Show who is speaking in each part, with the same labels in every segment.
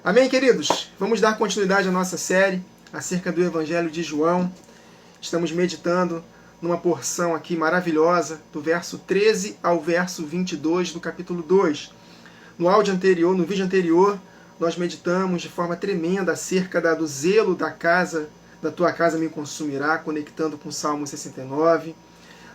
Speaker 1: Amém, queridos? Vamos dar continuidade à nossa série acerca do Evangelho de João. Estamos meditando numa porção aqui maravilhosa, do verso 13 ao verso 22 do capítulo 2. No vídeo anterior, nós meditamos de forma tremenda acerca do zelo da tua casa me consumirá, conectando com o Salmo 69.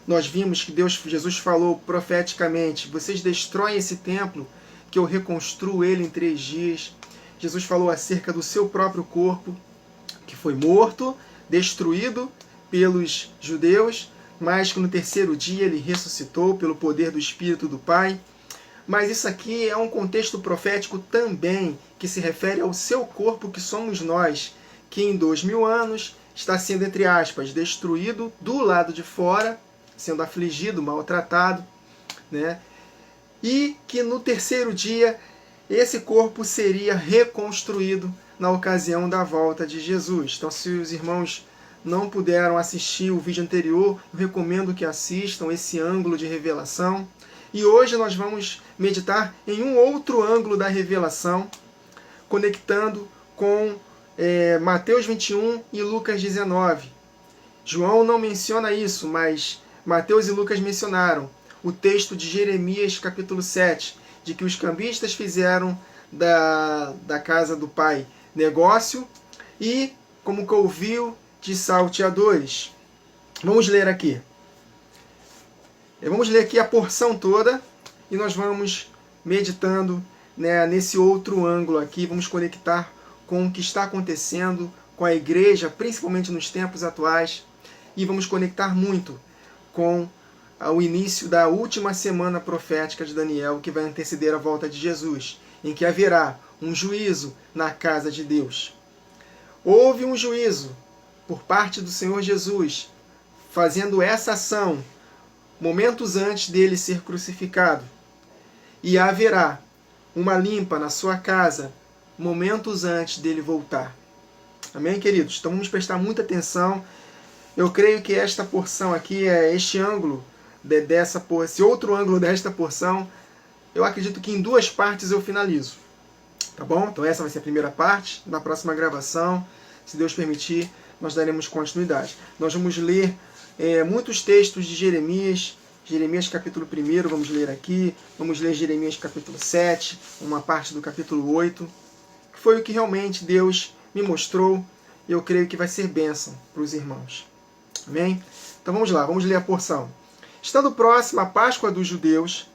Speaker 1: Nós vimos que Jesus falou profeticamente: vocês destroem esse templo, que eu reconstruo ele em 3 dias. Jesus falou acerca do seu próprio corpo, que foi morto, destruído pelos judeus, mas que no 3º dia ele ressuscitou pelo poder do Espírito do Pai. Mas isso aqui é um contexto profético também, que se refere ao seu corpo, que somos nós, que em 2000 anos está sendo, entre aspas, destruído do lado de fora, sendo afligido, maltratado, né? E que no 3º dia esse corpo seria reconstruído na ocasião da volta de Jesus. Então, se os irmãos não puderam assistir o vídeo anterior, eu recomendo que assistam esse ângulo de revelação. E hoje nós vamos meditar em um outro ângulo da revelação, conectando com Mateus 21 e Lucas 19. João não menciona isso, mas Mateus e Lucas mencionaram o texto de Jeremias capítulo 7, de que os cambistas fizeram da casa do pai negócio e, como covil de salteadores. Vamos ler aqui. Vamos ler aqui a porção toda e nós vamos meditando, né, nesse outro ângulo aqui. Vamos conectar com o que está acontecendo com a igreja, principalmente nos tempos atuais, e vamos conectar muito com o início da última semana profética de Daniel, que vai anteceder a volta de Jesus, em que haverá um juízo na casa de Deus. Houve um juízo por parte do Senhor Jesus, fazendo essa ação momentos antes dele ser crucificado. E haverá uma limpa na sua casa momentos antes dele voltar. Amém, queridos? Então vamos prestar muita atenção. Eu creio que esta porção aqui, este ângulo, esse outro ângulo desta porção, eu acredito que em 2 partes eu finalizo. Tá bom? Então essa vai ser a primeira parte. Na próxima gravação, se Deus permitir, nós daremos continuidade. Nós vamos ler muitos textos de Jeremias. Jeremias capítulo 1, vamos ler aqui. Vamos ler Jeremias capítulo 7, uma parte do capítulo 8. Que foi o que realmente Deus me mostrou. E eu creio que vai ser bênção para os irmãos. Amém? Então vamos lá, vamos ler a porção. Estando próxima a Páscoa dos judeus,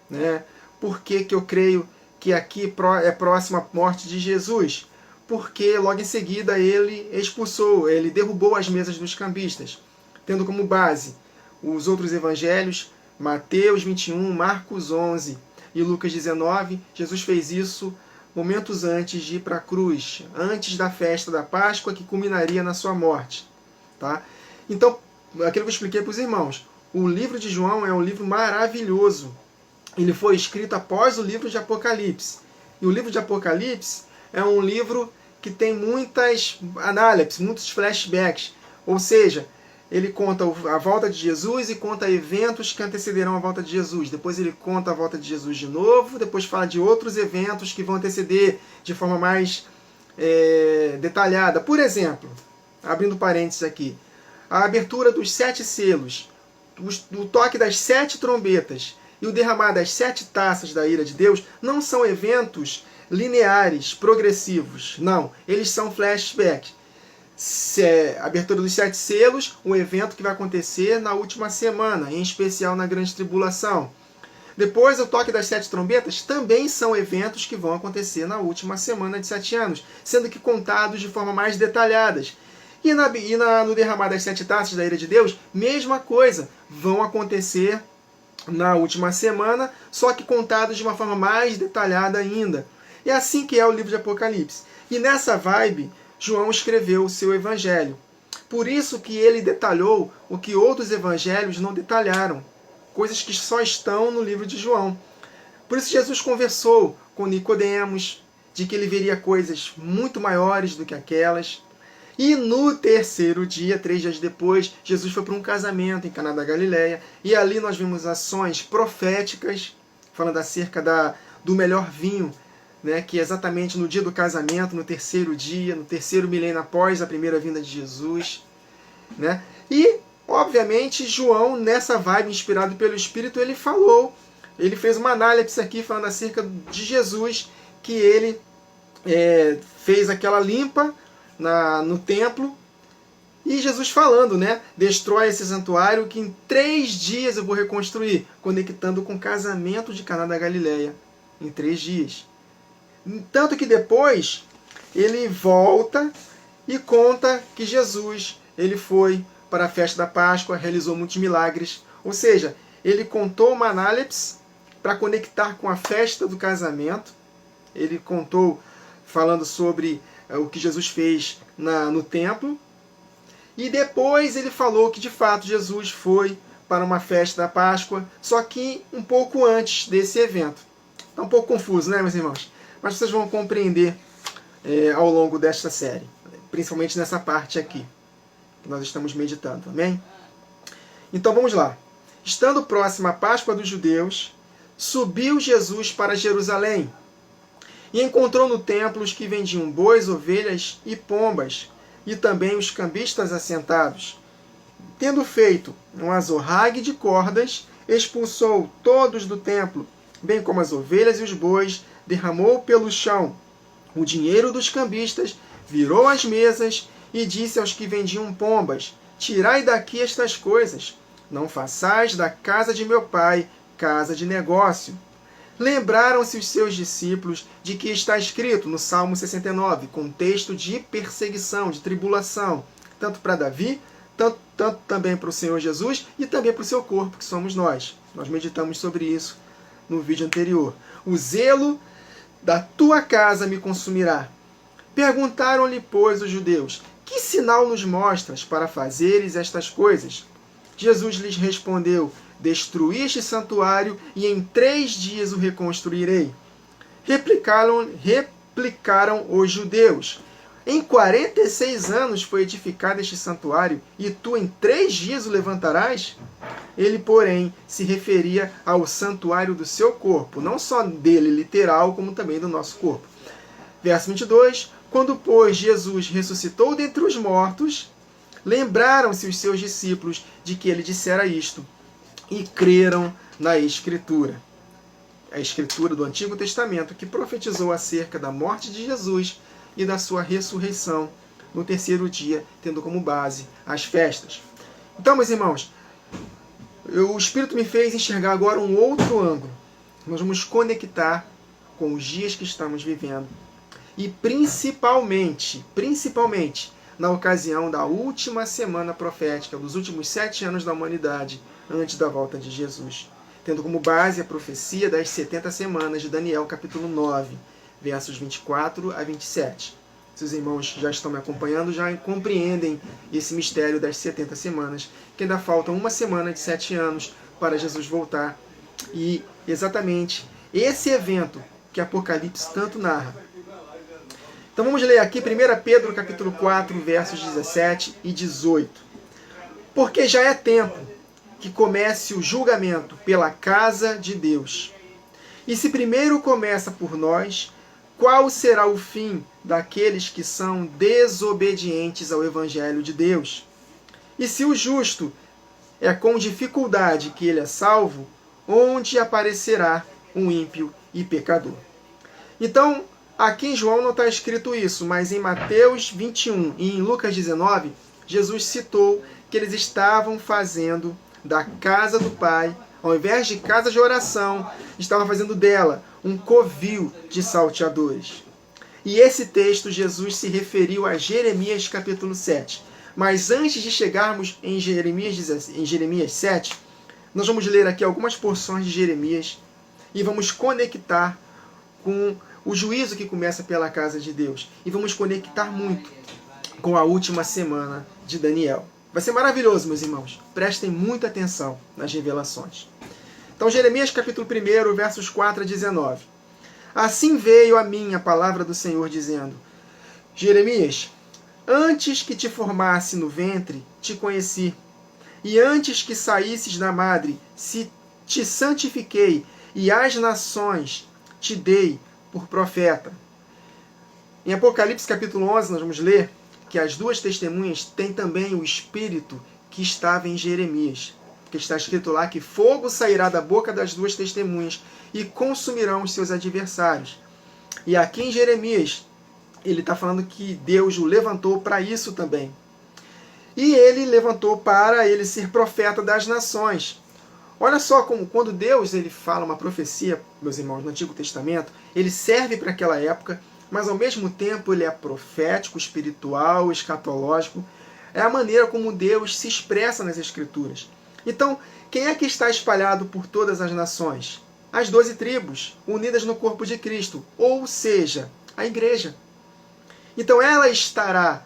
Speaker 1: né? Por que eu creio que aqui é próxima a morte de Jesus? Porque logo em seguida ele derrubou as mesas dos cambistas, tendo como base os outros evangelhos, Mateus 21, Marcos 11 e Lucas 19. Jesus fez isso momentos antes de ir para a cruz, antes da festa da Páscoa, que culminaria na sua morte. Tá? Então, aquilo que eu expliquei para os irmãos, o livro de João é um livro maravilhoso. Ele foi escrito após o livro de Apocalipse. E o livro de Apocalipse é um livro que tem muitas análises, muitos flashbacks. Ou seja, ele conta a volta de Jesus e conta eventos que antecederão a volta de Jesus. Depois ele conta a volta de Jesus de novo, depois fala de outros eventos que vão anteceder de forma mais detalhada. Por exemplo, abrindo parênteses aqui, a abertura dos 7 selos, o toque das 7 trombetas e o derramar das 7 taças da ira de Deus não são eventos lineares, progressivos. Não, eles são flashbacks. A abertura dos 7 selos, um evento que vai acontecer na última semana, em especial na grande tribulação. Depois, o toque das 7 trombetas também são eventos que vão acontecer na última semana de 7 anos, sendo que contados de forma mais detalhadas. E no derramar das 7 taças da ira de Deus, mesma coisa, vão acontecer na última semana, só que contados de uma forma mais detalhada ainda. É assim que é o livro de Apocalipse. E nessa vibe, João escreveu o seu evangelho. Por isso que ele detalhou o que outros evangelhos não detalharam, coisas que só estão no livro de João. Por isso Jesus conversou com Nicodemos, de que ele veria coisas muito maiores do que aquelas. E no 3º dia, 3 dias depois, Jesus foi para um casamento em Caná da Galileia. E ali nós vimos ações proféticas, falando acerca do melhor vinho né, que é exatamente no dia do casamento, no terceiro dia, no terceiro milênio após a primeira vinda de Jesus, né? E, obviamente, João, nessa vibe, inspirado pelo Espírito, ele fez uma análise aqui falando acerca de Jesus, que ele fez aquela limpa no templo, e Jesus falando, né? Destrói esse santuário que em 3 dias eu vou reconstruir, conectando com o casamento de Caná da Galileia, em 3 dias. Tanto que depois ele volta e conta que Jesus ele foi para a festa da Páscoa, realizou muitos milagres. Ou seja, ele contou uma análise para conectar com a festa do casamento. Ele contou falando sobre o que Jesus fez no templo. E depois ele falou que de fato Jesus foi para uma festa da Páscoa, só que um pouco antes desse evento. Está um pouco confuso, né, meus irmãos? Mas vocês vão compreender ao longo desta série, principalmente nessa parte aqui, que nós estamos meditando, amém? Então vamos lá. Estando próxima a Páscoa dos judeus, subiu Jesus para Jerusalém e encontrou no templo os que vendiam bois, ovelhas e pombas, e também os cambistas assentados. Tendo feito um azorrague de cordas, expulsou todos do templo, bem como as ovelhas e os bois, derramou pelo chão o dinheiro dos cambistas, virou as mesas e disse aos que vendiam pombas: tirai daqui estas coisas, não façais da casa de meu pai casa de negócio. Lembraram-se os seus discípulos de que está escrito no Salmo 69, contexto de perseguição, de tribulação, tanto para Davi, tanto também para o Senhor Jesus e também para o seu corpo, que somos nós. Nós meditamos sobre isso no vídeo anterior. O zelo da tua casa me consumirá. Perguntaram-lhe, pois, os judeus: que sinal nos mostras para fazeres estas coisas? Jesus lhes respondeu: destruí este santuário e em 3 dias o reconstruirei. Replicaram os judeus: em 46 anos foi edificado este santuário e tu em 3 dias o levantarás? Ele, porém, se referia ao santuário do seu corpo, não só dele literal, como também do nosso corpo. Verso 22, quando, pois, Jesus ressuscitou dentre os mortos, lembraram-se os seus discípulos de que ele dissera isto, e creram na Escritura. A Escritura do Antigo Testamento, que profetizou acerca da morte de Jesus e da sua ressurreição no terceiro dia, tendo como base as festas. Então, meus irmãos, o Espírito me fez enxergar agora um outro ângulo. Nós vamos conectar com os dias que estamos vivendo. E principalmente, na ocasião da última semana profética, dos últimos 7 anos da humanidade, antes da volta de Jesus, tendo como base a profecia das 70 semanas de Daniel, capítulo 9, versos 24 a 27. Se os irmãos já estão me acompanhando, já compreendem esse mistério das 70 semanas, que ainda falta uma semana de 7 anos para Jesus voltar. E exatamente esse evento que Apocalipse tanto narra. Então vamos ler aqui 1 Pedro capítulo 4, versos 17 e 18. Porque já é tempo que comece o julgamento pela casa de Deus. E se primeiro começa por nós, qual será o fim daqueles que são desobedientes ao Evangelho de Deus? E se o justo é com dificuldade que ele é salvo, onde aparecerá um ímpio e pecador? Então, aqui em João não está escrito isso, mas em Mateus 21 e em Lucas 19, Jesus citou que eles estavam fazendo da casa do Pai, ao invés de casa de oração, estavam fazendo dela um covil de salteadores. E esse texto Jesus se referiu a Jeremias capítulo 7. Mas antes de chegarmos em Jeremias 7, nós vamos ler aqui algumas porções de Jeremias e vamos conectar com o juízo que começa pela casa de Deus. E vamos conectar muito com a última semana de Daniel. Vai ser maravilhoso, meus irmãos. Prestem muita atenção nas revelações. Então, Jeremias capítulo 1, versos 4 a 19. Assim veio a mim a palavra do Senhor, dizendo: Jeremias, antes que te formasse no ventre, te conheci. E antes que saísses da madre, te santifiquei, e às nações te dei por profeta. Em Apocalipse capítulo 11 nós vamos ler que as duas testemunhas têm também o espírito que estava em Jeremias. Porque está escrito lá que fogo sairá da boca das duas testemunhas e consumirão os seus adversários. E aqui em Jeremias, ele está falando que Deus o levantou para isso também. E ele levantou para ele ser profeta das nações. Olha só como quando Deus ele fala uma profecia, meus irmãos, no Antigo Testamento, ele serve para aquela época, mas ao mesmo tempo ele é profético, espiritual, escatológico. É a maneira como Deus se expressa nas Escrituras. Então, quem é que está espalhado por todas as nações? As 12 tribos, unidas no corpo de Cristo, ou seja, a igreja. Então ela estará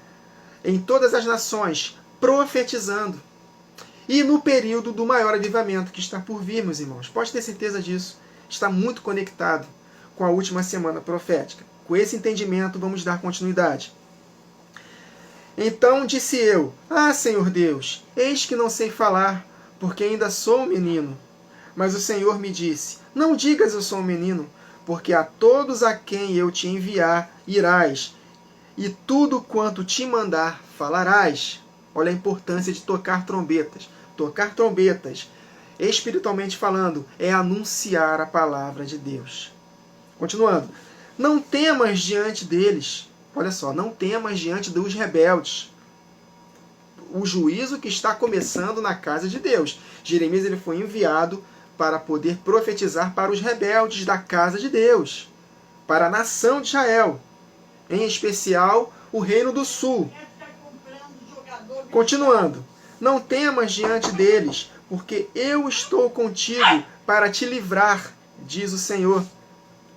Speaker 1: em todas as nações profetizando. E no período do maior avivamento que está por vir, meus irmãos, pode ter certeza disso, está muito conectado com a última semana profética. Com esse entendimento, vamos dar continuidade. Então disse eu: Ah, Senhor Deus, eis que não sei falar, porque ainda sou um menino. Mas o Senhor me disse: Não digas eu sou um menino, porque a todos a quem eu te enviar irás, e tudo quanto te mandar falarás. Olha a importância de tocar trombetas. Tocar trombetas, espiritualmente falando, é anunciar a palavra de Deus. Continuando. Não temas diante deles. Olha só, não temas diante dos rebeldes. O juízo que está começando na casa de Deus. Jeremias ele foi enviado para poder profetizar para os rebeldes da casa de Deus, para a nação de Israel, em especial o reino do sul. Continuando. Não temas diante deles, porque eu estou contigo para te livrar, diz o Senhor.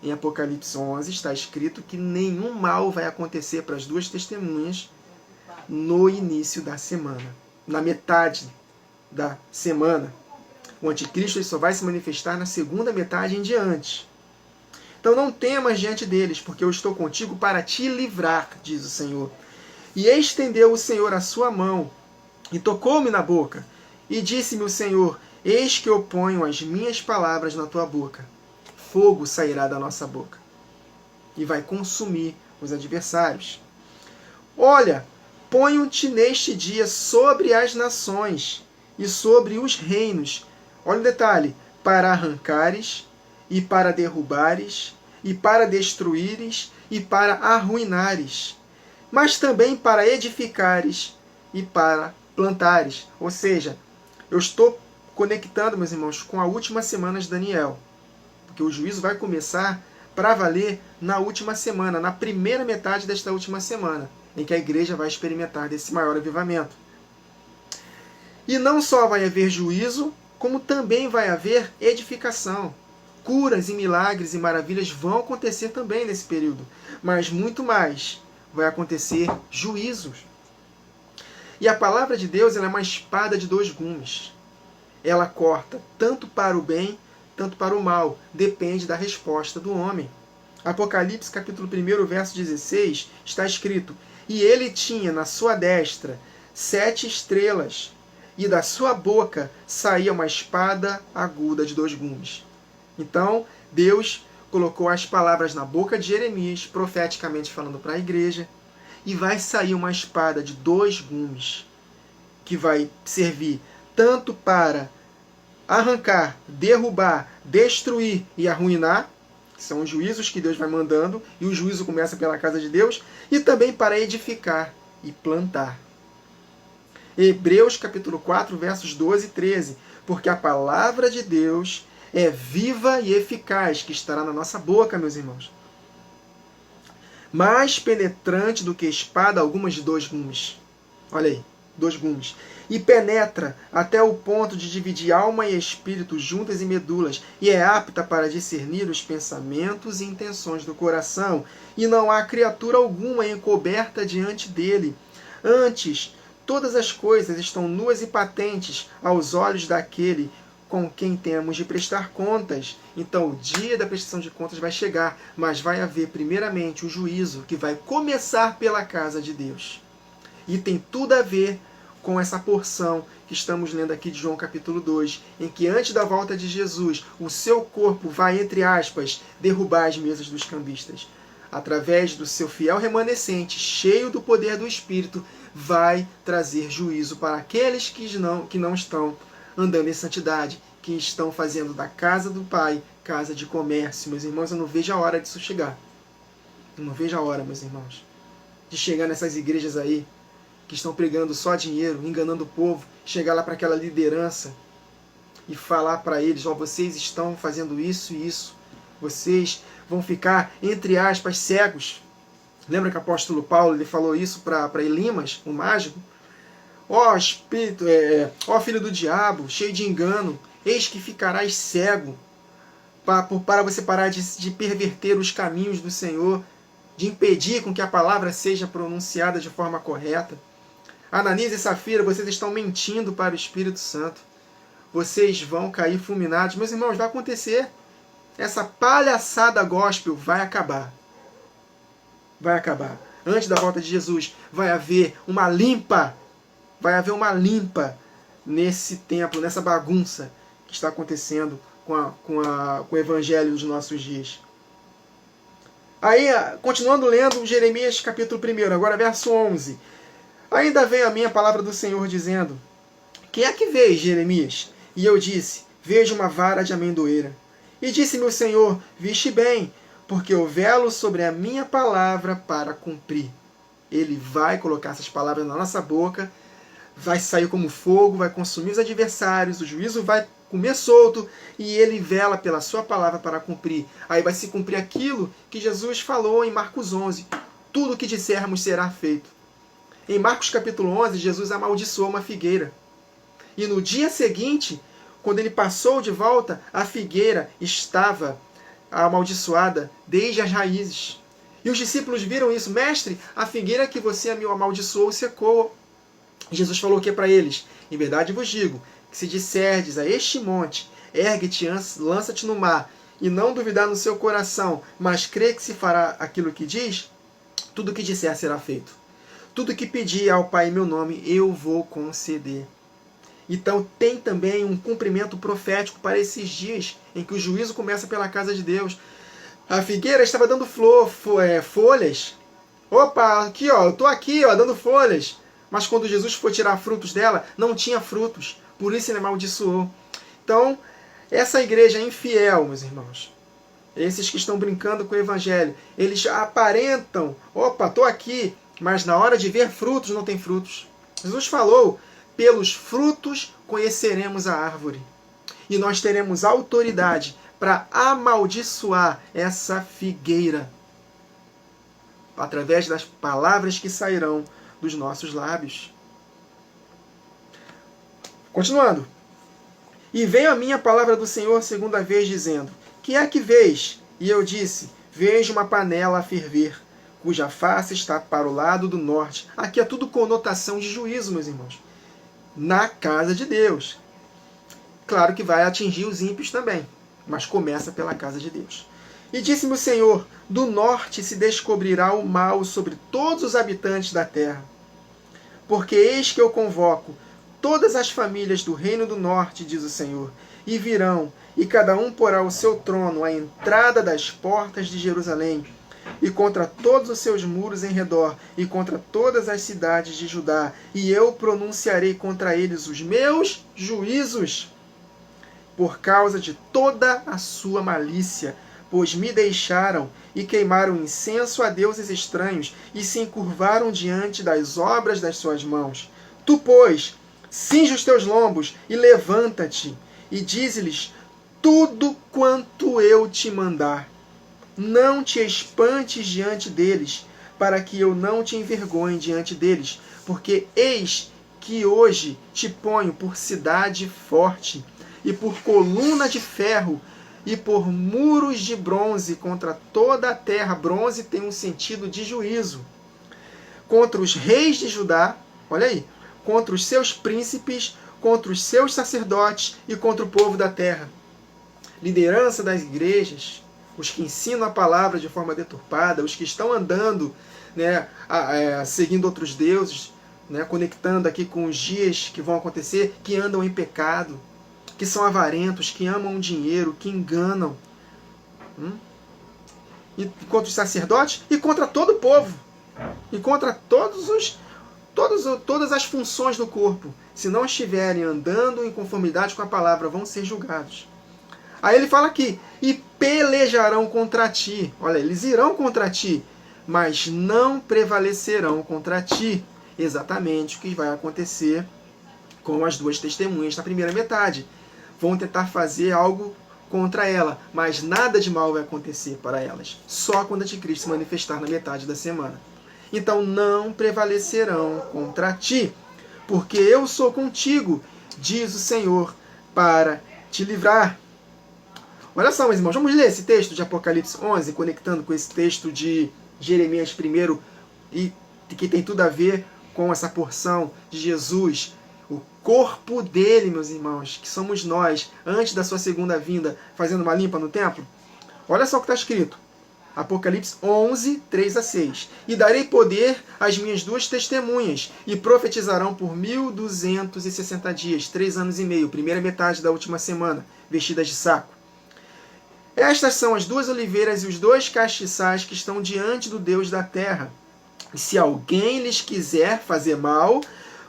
Speaker 1: Em Apocalipse 11 está escrito que nenhum mal vai acontecer para as duas testemunhas no início da semana, na metade da semana. O anticristo ele só vai se manifestar na segunda metade em diante. Então não temas diante deles, porque eu estou contigo para te livrar, diz o Senhor. E estendeu o Senhor a sua mão, e tocou-me na boca, e disse-me o Senhor: Eis que eu ponho as minhas palavras na tua boca. Fogo sairá da nossa boca, e vai consumir os adversários. Olha, ponho-te neste dia sobre as nações, e sobre os reinos. Olha o detalhe: para arrancares, e para derrubares, e para destruíres, e para arruinares, mas também para edificares e para plantares. Ou seja, eu estou conectando, meus irmãos, com a última semana de Daniel, porque o juízo vai começar para valer na última semana, na primeira metade desta última semana, em que a igreja vai experimentar desse maior avivamento. E não só vai haver juízo, como também vai haver edificação. Curas e milagres e maravilhas vão acontecer também nesse período, mas muito mais vai acontecer juízos. E a palavra de Deus ela é uma espada de dois gumes. Ela corta tanto para o bem, tanto para o mal. Depende da resposta do homem. Apocalipse capítulo 1, verso 16, está escrito: E ele tinha na sua destra 7 estrelas, e da sua boca saía uma espada aguda de 2 gumes. Então, Deus colocou as palavras na boca de Jeremias, profeticamente falando para a igreja, e vai sair uma espada de 2 gumes, que vai servir tanto para arrancar, derrubar, destruir e arruinar, que são os juízos que Deus vai mandando, e o juízo começa pela casa de Deus, e também para edificar e plantar. Hebreus capítulo 4, versos 12 e 13, porque a palavra de Deus é viva e eficaz, que estará na nossa boca, meus irmãos, mais penetrante do que espada alguma de 2 gumes. Olha aí, 2 gumes. E penetra até o ponto de dividir alma e espírito, juntas e medulas, e é apta para discernir os pensamentos e intenções do coração. E não há criatura alguma encoberta diante dele. Antes, todas as coisas estão nuas e patentes aos olhos daquele com quem temos de prestar contas. Então o dia da prestação de contas vai chegar, mas vai haver primeiramente o juízo, que vai começar pela casa de Deus. E tem tudo a ver com essa porção que estamos lendo aqui de João capítulo 2, em que antes da volta de Jesus, o seu corpo vai, entre aspas, derrubar as mesas dos cambistas. Através do seu fiel remanescente, cheio do poder do Espírito, vai trazer juízo para aqueles que não estão andando em santidade, que estão fazendo da casa do Pai casa de comércio. Meus irmãos, eu não vejo a hora disso chegar. Eu não vejo a hora, meus irmãos, de chegar nessas igrejas aí, que estão pregando só dinheiro, enganando o povo, chegar lá para aquela liderança e falar para eles, ó, vocês estão fazendo isso e isso, vocês vão ficar, entre aspas, cegos. Lembra que o apóstolo Paulo ele falou isso para Elimas, o mágico? Ó espírito, ó filho do diabo, cheio de engano, eis que ficarás cego, para você parar de perverter os caminhos do Senhor, de impedir com que a palavra seja pronunciada de forma correta. Ananias e Safira, vocês estão mentindo para o Espírito Santo. Vocês vão cair fulminados. Meus irmãos, vai acontecer. Essa palhaçada gospel vai acabar. Vai acabar. Antes da volta de Jesus, vai haver uma limpa. Vai haver uma limpa nesse templo, nessa bagunça que está acontecendo com o evangelho dos nossos dias. Aí, continuando lendo Jeremias capítulo 1, agora verso 11. Ainda veio a minha palavra do Senhor dizendo, que é que vês, Jeremias? E eu disse, vejo uma vara de amendoeira. E disse-me o Senhor, viste bem, porque eu velo sobre a minha palavra para cumprir. Ele vai colocar essas palavras na nossa boca, vai sair como fogo, vai consumir os adversários, o juízo vai comer solto, e ele vela pela sua palavra para cumprir. Aí vai se cumprir aquilo que Jesus falou em Marcos 11. Tudo o que dissermos será feito. Em Marcos capítulo 11, Jesus amaldiçoou uma figueira. E no dia seguinte, quando ele passou de volta, a figueira estava amaldiçoada desde as raízes. E os discípulos viram isso. Mestre, a figueira que você me amaldiçoou secou. Jesus falou o que para eles? Em verdade vos digo, que se disserdes a este monte, ergue-te, lança-te no mar, e não duvidar no seu coração, mas crê que se fará aquilo que diz, tudo o que disser será feito. Tudo que pedir ao Pai em meu nome, eu vou conceder. Então tem também um cumprimento profético para esses dias, em que o juízo começa pela casa de Deus. A figueira estava dando folhas. Opa, aqui ó, eu estou aqui ó, dando folhas. Mas quando Jesus foi tirar frutos dela, não tinha frutos. Por isso ele amaldiçoou. Então, essa igreja infiel, meus irmãos, esses que estão brincando com o evangelho, eles aparentam, opa, estou aqui, mas na hora de ver frutos, não tem frutos. Jesus falou, pelos frutos conheceremos a árvore. E nós teremos autoridade para amaldiçoar essa figueira, através das palavras que sairão dos nossos lábios. Continuando. E veio a minha palavra do Senhor segunda vez, dizendo, que é que vês? E eu disse, vejo uma panela a ferver, cuja face está para o lado do norte. Aqui é tudo conotação de juízo, meus irmãos. Na casa de Deus. Claro que vai atingir os ímpios também, mas começa pela casa de Deus. E disse-me o Senhor, do norte se descobrirá o mal sobre todos os habitantes da terra. Porque eis que eu convoco todas as famílias do reino do norte, diz o Senhor, e virão, e cada um porá o seu trono à entrada das portas de Jerusalém, e contra todos os seus muros em redor, e contra todas as cidades de Judá, e eu pronunciarei contra eles os meus juízos, por causa de toda a sua malícia, pois me deixaram e queimaram incenso a deuses estranhos, e se encurvaram diante das obras das suas mãos. Tu, pois, cinge os teus lombos e levanta-te, e dize-lhes tudo quanto eu te mandar. Não te espantes diante deles, para que eu não te envergonhe diante deles, porque eis que hoje te ponho por cidade forte, e por coluna de ferro, e por muros de bronze contra toda a terra. Bronze tem um sentido de juízo. Contra os reis de Judá, olha aí, contra os seus príncipes, contra os seus sacerdotes e contra o povo da terra. Liderança das igrejas, os que ensinam a palavra de forma deturpada, os que estão andando, seguindo outros deuses, né, conectando aqui com os dias que vão acontecer, que andam em pecado, que são avarentos, que amam o dinheiro, que enganam. E contra os sacerdotes e contra todo o povo. E contra todas as funções do corpo. Se não estiverem andando em conformidade com a palavra, vão ser julgados. Aí ele fala aqui, e pelejarão contra ti. Olha, eles irão contra ti, mas não prevalecerão contra ti. Exatamente o que vai acontecer com as duas testemunhas na primeira metade. Vão tentar fazer algo contra ela, mas nada de mal vai acontecer para elas. Só quando o anticristo se manifestar na metade da semana. Então não prevalecerão contra ti, porque eu sou contigo, diz o Senhor, para te livrar. Olha só, meus irmãos, vamos ler esse texto de Apocalipse 11, conectando com esse texto de Jeremias 1, e que tem tudo a ver com essa porção de Jesus, o corpo dele, meus irmãos, que somos nós, antes da sua segunda vinda, fazendo uma limpa no templo. Olha só o que está escrito. Apocalipse 11, 3 a 6. E darei poder às minhas duas testemunhas, e profetizarão por 1260 dias, 3 anos e meio, primeira metade da última semana, vestidas de saco. Estas são as duas oliveiras e os dois castiçais que estão diante do Deus da terra. E se alguém lhes quiser fazer mal,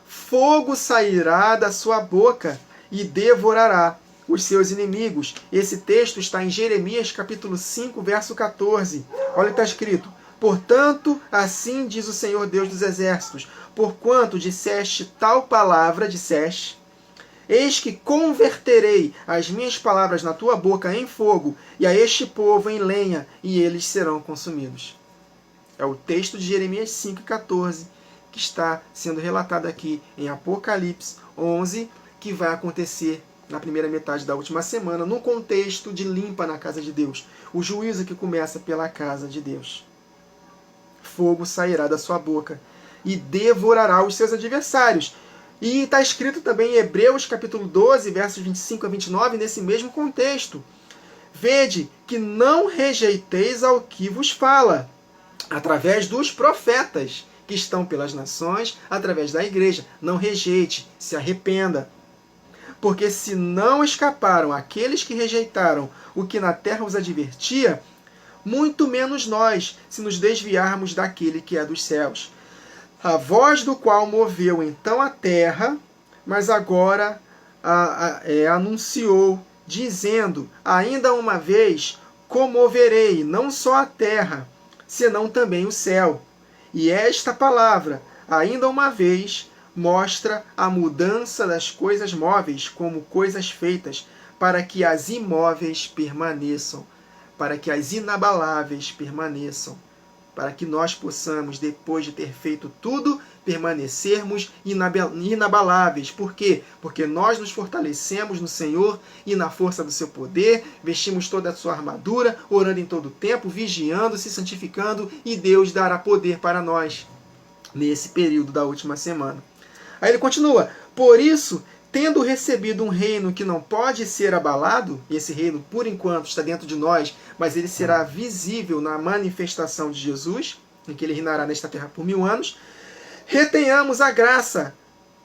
Speaker 1: fogo sairá da sua boca e devorará os seus inimigos. Esse texto está em Jeremias capítulo 5, verso 14. Olha o que está escrito. Portanto, assim diz o Senhor Deus dos Exércitos, porquanto disseste tal palavra, eis que converterei as minhas palavras na tua boca em fogo, e a este povo em lenha, e eles serão consumidos. É o texto de Jeremias 5,14 que está sendo relatado aqui em Apocalipse 11, que vai acontecer na primeira metade da última semana, no contexto de limpa na casa de Deus. O juízo que começa pela casa de Deus. Fogo sairá da sua boca e devorará os seus adversários. E está escrito também em Hebreus capítulo 12, versos 25 a 29, nesse mesmo contexto. Vede que não rejeiteis ao que vos fala, através dos profetas que estão pelas nações, através da igreja. Não rejeite, se arrependa. Porque se não escaparam aqueles que rejeitaram o que na terra os advertia, muito menos nós, se nos desviarmos daquele que é dos céus. A voz do qual moveu então a terra, mas agora anunciou, dizendo, ainda uma vez comoverei não só a terra, senão também o céu. E esta palavra, ainda uma vez, mostra a mudança das coisas móveis como coisas feitas, para que as imóveis permaneçam, para que as inabaláveis permaneçam, para que nós possamos, depois de ter feito tudo, permanecermos inabaláveis. Por quê? Porque nós nos fortalecemos no Senhor e na força do seu poder, vestimos toda a sua armadura, orando em todo o tempo, vigiando, se santificando, e Deus dará poder para nós nesse período da última semana. Aí ele continua, por isso, tendo recebido um reino que não pode ser abalado, e esse reino, por enquanto, está dentro de nós, mas ele será visível na manifestação de Jesus, em que ele reinará nesta terra por 1000 anos, retenhamos a graça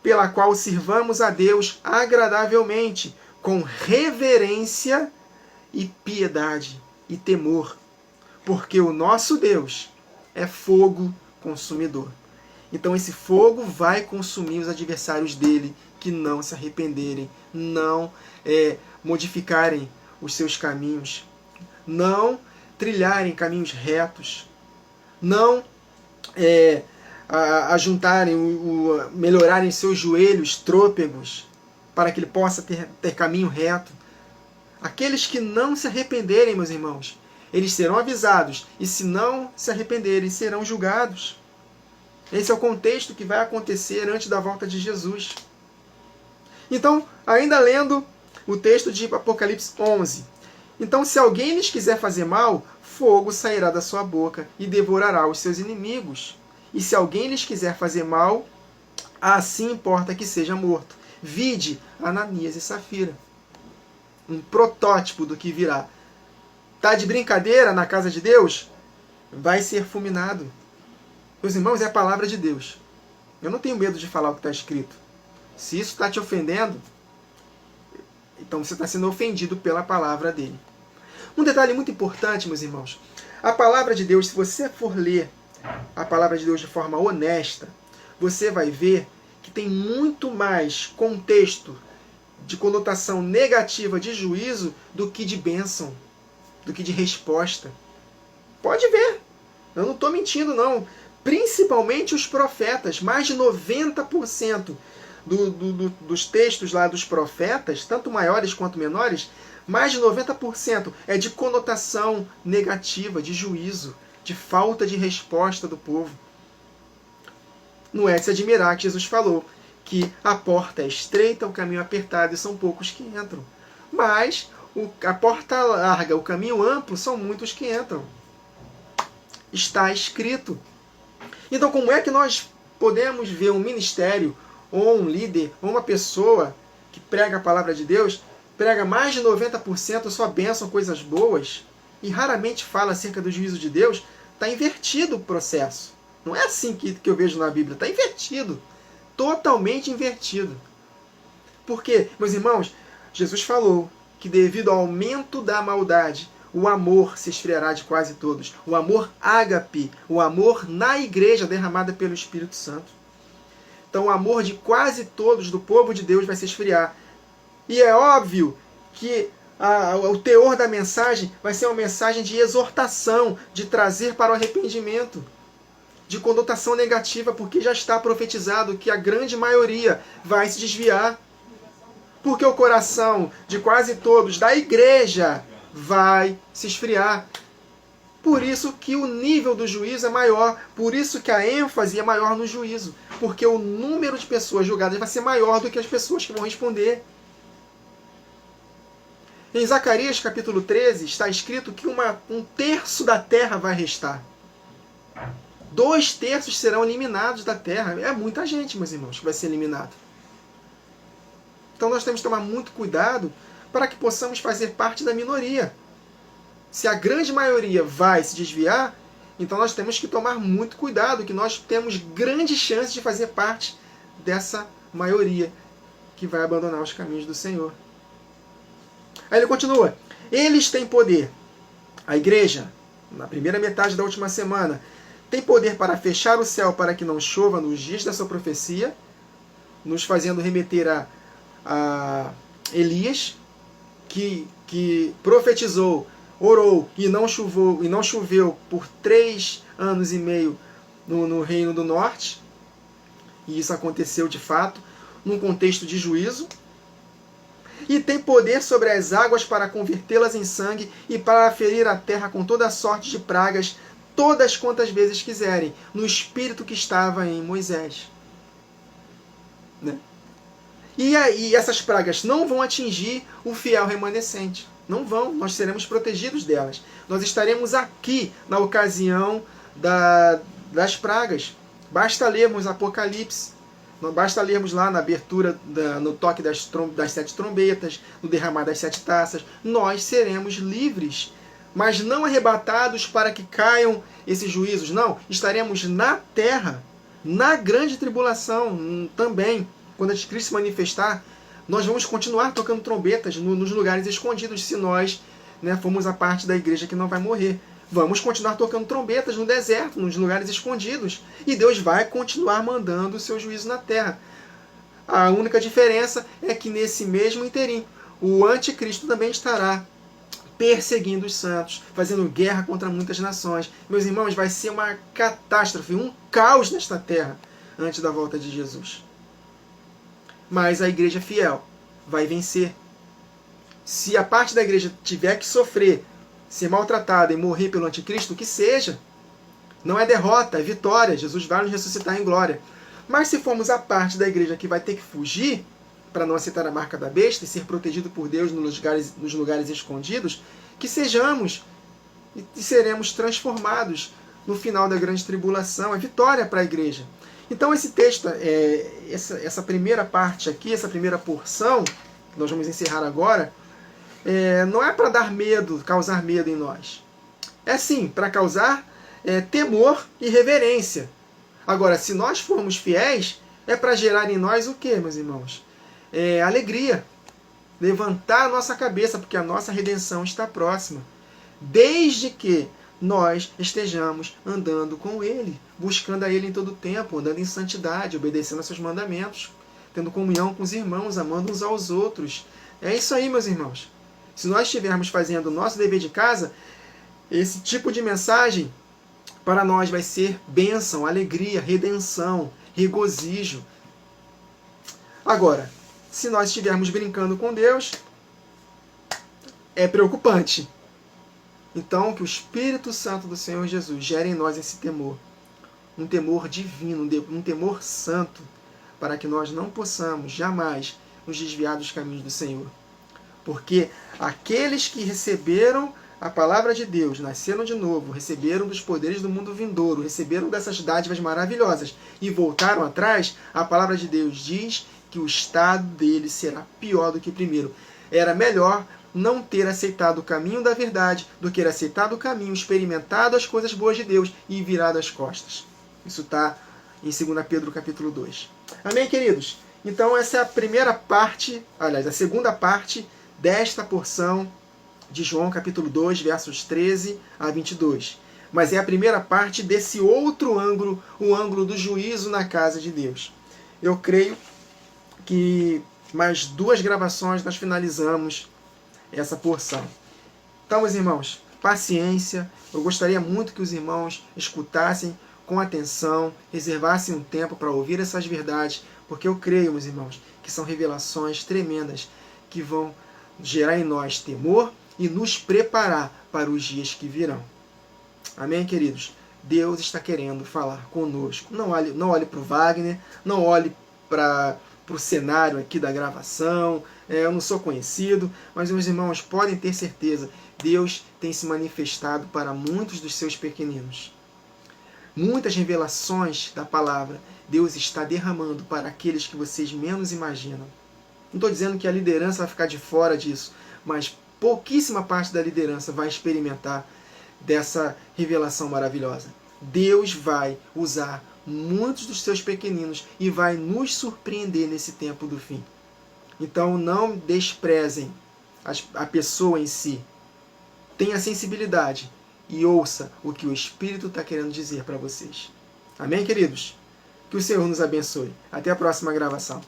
Speaker 1: pela qual sirvamos a Deus agradavelmente, com reverência e piedade e temor, porque o nosso Deus é fogo consumidor. Então esse fogo vai consumir os adversários dele que não se arrependerem, não modificarem os seus caminhos, não trilharem caminhos retos, não ajuntarem, melhorarem seus joelhos trôpegos para que ele possa ter caminho reto. Aqueles que não se arrependerem, meus irmãos, eles serão avisados, e se não se arrependerem, serão julgados. Esse é o contexto que vai acontecer antes da volta de Jesus. Então, ainda lendo o texto de Apocalipse 11. Então, se alguém lhes quiser fazer mal, fogo sairá da sua boca e devorará os seus inimigos. E se alguém lhes quiser fazer mal, assim importa que seja morto. Vide Ananias e Safira. Um protótipo do que virá. Tá de brincadeira na casa de Deus? Vai ser fulminado. Meus irmãos, é a palavra de Deus. Eu não tenho medo de falar o que está escrito. Se isso está te ofendendo, então você está sendo ofendido pela palavra dele. Um detalhe muito importante, meus irmãos. A palavra de Deus, se você for ler a palavra de Deus de forma honesta, você vai ver que tem muito mais contexto de conotação negativa de juízo do que de bênção, do que de resposta. Pode ver. Eu não estou mentindo, não. Principalmente os profetas. Mais de 90% dos textos lá dos profetas, tanto maiores quanto menores, mais de 90% é de conotação negativa, de juízo, de falta de resposta do povo. Não é de se admirar que Jesus falou que a porta é estreita, o caminho é apertado e são poucos que entram. Mas a porta larga, o caminho amplo, são muitos que entram. Está escrito. Então, como é que nós podemos ver um ministério, ou um líder, ou uma pessoa que prega a palavra de Deus, prega mais de 90% só bênção, coisas boas, e raramente fala acerca do juízo de Deus? Está invertido o processo. Não é assim que eu vejo na Bíblia. Está invertido. Totalmente invertido. Por quê? Meus irmãos, Jesus falou que devido ao aumento da maldade, o amor se esfriará de quase todos. O amor ágape, o amor na igreja derramada pelo Espírito Santo. Então o amor de quase todos do povo de Deus vai se esfriar. E é óbvio que o teor da mensagem vai ser uma mensagem de exortação, de trazer para o arrependimento, de conotação negativa, porque já está profetizado que a grande maioria vai se desviar. Porque o coração de quase todos da igreja vai se esfriar. Por isso que o nível do juízo é maior, por isso que a ênfase é maior no juízo, porque o número de pessoas julgadas vai ser maior do que as pessoas que vão responder. Em Zacarias capítulo 13 está escrito que um terço da terra vai restar. 2/3 serão eliminados da terra. É muita gente, meus irmãos, que vai ser eliminado. Então nós temos que tomar muito cuidado para que possamos fazer parte da minoria. Se a grande maioria vai se desviar, então nós temos que tomar muito cuidado, que nós temos grande chance de fazer parte dessa maioria que vai abandonar os caminhos do Senhor. Aí ele continua. Eles têm poder. A igreja, na primeira metade da última semana, tem poder para fechar o céu para que não chova nos dias da sua profecia, nos fazendo remeter a Elias, que profetizou, orou e não choveu por 3 anos e meio no Reino do Norte. E isso aconteceu de fato, num contexto de juízo. E tem poder sobre as águas para convertê-las em sangue e para ferir a terra com toda sorte de pragas, todas quantas vezes quiserem, no espírito que estava em Moisés. Né? E essas pragas não vão atingir o fiel remanescente. Não vão, nós seremos protegidos delas. Nós estaremos aqui na ocasião das pragas. Basta lermos Apocalipse. Basta lermos lá na abertura, no toque das 7 trombetas, no derramar das 7 taças. Nós seremos livres, mas não arrebatados para que caiam esses juízos. Não, estaremos na terra, na grande tribulação também. Quando a Cristo se manifestar, nós vamos continuar tocando trombetas nos lugares escondidos, se nós formos a parte da igreja que não vai morrer. Vamos continuar tocando trombetas no deserto, nos lugares escondidos. E Deus vai continuar mandando o seu juízo na terra. A única diferença é que nesse mesmo interim, o anticristo também estará perseguindo os santos, fazendo guerra contra muitas nações. Meus irmãos, vai ser uma catástrofe, um caos nesta terra antes da volta de Jesus. Mas a igreja fiel vai vencer. Se a parte da igreja tiver que sofrer, ser maltratada e morrer pelo anticristo, que seja. Não é derrota, é vitória. Jesus vai nos ressuscitar em glória. Mas se formos a parte da igreja que vai ter que fugir para não aceitar a marca da besta e ser protegido por Deus nos lugares escondidos, que sejamos e seremos transformados no final da grande tribulação. É vitória para a igreja. Então esse texto, essa primeira parte aqui, essa primeira porção, que nós vamos encerrar agora, não é para dar medo, causar medo em nós. É sim, para causar temor e reverência. Agora, se nós formos fiéis, é para gerar em nós o quê, meus irmãos? Alegria. Levantar a nossa cabeça, porque a nossa redenção está próxima. Desde que nós estejamos andando com Ele, buscando a Ele em todo o tempo, andando em santidade, obedecendo a seus mandamentos, tendo comunhão com os irmãos, amando uns aos outros. É isso aí, meus irmãos. Se nós estivermos fazendo o nosso dever de casa, esse tipo de mensagem para nós vai ser bênção, alegria, redenção, regozijo. Agora, se nós estivermos brincando com Deus, é preocupante. Então, que o Espírito Santo do Senhor Jesus gere em nós esse temor. Um temor divino, um temor santo, para que nós não possamos jamais nos desviar dos caminhos do Senhor. Porque aqueles que receberam a palavra de Deus, nasceram de novo, receberam dos poderes do mundo vindouro, receberam dessas dádivas maravilhosas e voltaram atrás, a palavra de Deus diz que o estado deles será pior do que o primeiro. Era melhor não ter aceitado o caminho da verdade do que ter aceitado o caminho, experimentado as coisas boas de Deus e virado as costas. Isso está em 2 Pedro capítulo 2. Amém, queridos? Então essa é a primeira parte, aliás, a segunda parte desta porção de João capítulo 2, versos 13 a 22. Mas é a primeira parte desse outro ângulo, o ângulo do juízo na casa de Deus. Eu creio que mais 2 gravações nós finalizamos essa porção. Então, meus irmãos, paciência. Eu gostaria muito que os irmãos escutassem com atenção, reservassem um tempo para ouvir essas verdades, porque eu creio, meus irmãos, que são revelações tremendas que vão gerar em nós temor e nos preparar para os dias que virão. Amém, queridos? Deus está querendo falar conosco. Não olhe para o Wagner, não olhe para o cenário aqui da gravação. Eu não sou conhecido, mas meus irmãos podem ter certeza, Deus tem se manifestado para muitos dos seus pequeninos. Muitas revelações da palavra Deus está derramando para aqueles que vocês menos imaginam. Não estou dizendo que a liderança vai ficar de fora disso, mas pouquíssima parte da liderança vai experimentar dessa revelação maravilhosa. Deus vai usar muitos dos seus pequeninos e vai nos surpreender nesse tempo do fim. Então não desprezem a pessoa em si. Tenha sensibilidade e ouça o que o Espírito está querendo dizer para vocês. Amém, queridos? Que o Senhor nos abençoe. Até a próxima gravação.